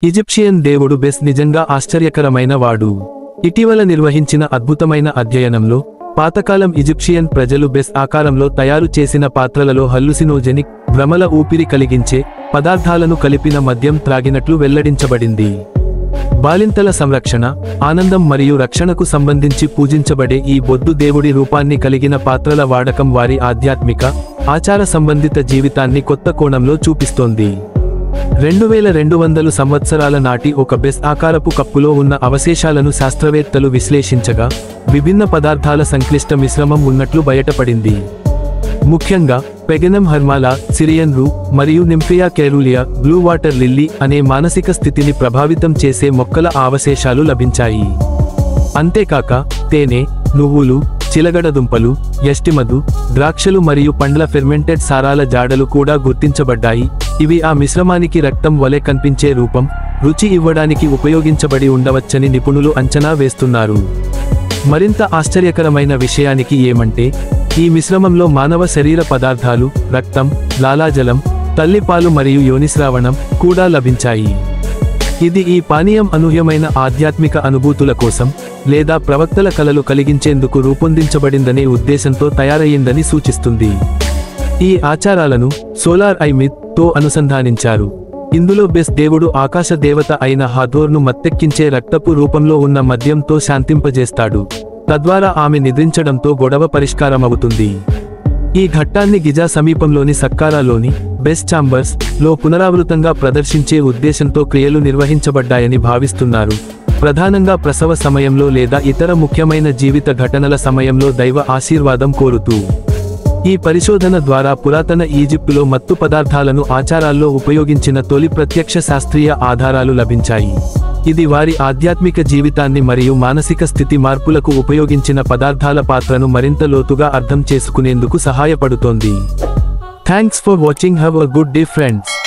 Egyptian దేవుడు బెస్ నిజంగా ఆశ్చర్యకరమైన వాడు. ఇటీవల నిర్వహించిన అద్భుతమైన అధ్యయనంలో పాతకాలం ఈజిప్షియన్ ప్రజలు బెస్ ఆకారంలో తయారు చేసిన పాత్రలలో హల్లుసినోజెనిక్ భ్రమల ఊపిరి కలిగించే పదార్థాలను కలిపిన మద్యం త్రాగినట్లు వెల్లడించబడింది. బాలింతల సంరక్షణ, ఆనందం మరియు రక్షణకు సంబంధించి పూజించబడే ఈ బొద్దు దేవుడి రూపాన్ని కలిగిన పాత్రల వాడకం వారి ఆధ్యాత్మిక, ఆచార సంబంధిత జీవితాన్ని కొత్త కోణంలో చూపిస్తోంది. 2200 సంవత్సరాల నాటి ఒక బెస్ ఆకారపు కప్పులో ఉన్న అవశేషాలను శాస్త్రవేత్తలు విశ్లేషించగా విభిన్న పదార్థాల సంక్లిష్ట మిశ్రమం ఉన్నట్లు బయటపడింది. ముఖ్యంగా పెగనమ్ హర్మాలా, సిరియన్ రూ మరియు నింఫియా కేరూలియా, బ్లూ వాటర్ లిల్లీ అనే మానసిక స్థితిని ప్రభావితం చేసే మొక్కల అవశేషాలు లభించాయి. అంతేకాక తేనె, నువ్వులు, చిలగడదుంపలు, యష్టిమధు, ద్రాక్షలు మరియు పండ్ల ఫెర్మెంటెడ్ సారాల జాడలు కూడా గుర్తించబడ్డాయి. ఇవి ఆ మిశ్రమానికి రక్తం వలె కనిపించే రూపం, రుచి ఇవ్వడానికి ఉపయోగించబడి ఉండవచ్చని నిపుణులు అంచనా వేస్తున్నారు. మరింత ఆశ్చర్యకరమైన విషయానికి ఏమంటే ఈ మిశ్రమంలో మానవ శరీర పదార్థాలు, రక్తం, లాలాజలం, తల్లిపాలు మరియు యోనిస్రావణం కూడా లభించాయి. ఇది ఈ పానీయం అనూహ్యమైన ఆధ్యాత్మిక అనుభూతుల కోసం లేదా ప్రవక్తల కలలు కలిగించేందుకు రూపొందించబడిందనే ఉద్దేశంతో తయారయ్యిందని సూచిస్తుంది. ఈ ఆచారాలను సోలార్ ఐ మిత్ తో అనుసంధానించారు. ఇందులో బెస్ దేవుడు ఆకాశ దేవత అయిన హాథోర్ను మత్తెక్కించే రక్తపు రూపంలో ఉన్న మద్యంతో శాంతింపజేస్తాడు, తద్వారా ఆమె నిద్రించడంతో గొడవ పరిష్కారమవుతుంది. ఈ ఘట్టాన్ని గిజా సమీపంలోని సక్కారాలోని బెస్ ఛాంబర్స్ లో పునరావృతంగా ప్రదర్శించే ఉద్దేశంతో క్రియలు నిర్వహించబడ్డాయని భావిస్తున్నారు, ప్రధానంగా ప్రసవ సమయంలో లేదా ఇతర ముఖ్యమైన జీవిత ఘటనల సమయంలో దైవ ఆశీర్వాదం కోరుతూ. ఈ పరిశోధన ద్వారా పురాతన ఈజిప్టులో మత్తు పదార్థాలను ఆచారాల్లో ఉపయోగించిన తొలి ప్రత్యక్ష శాస్త్రీయ ఆధారాలు లభించాయి. ఇది వారి ఆధ్యాత్మిక జీవితాన్ని మరియు మానసిక స్థితి మార్పులకు ఉపయోగించిన పదార్థాల పాత్రను మరింత లోతుగా అర్థం చేసుకునేందుకు సహాయపడుతోంది. Thanks for watching. Have a good day friends.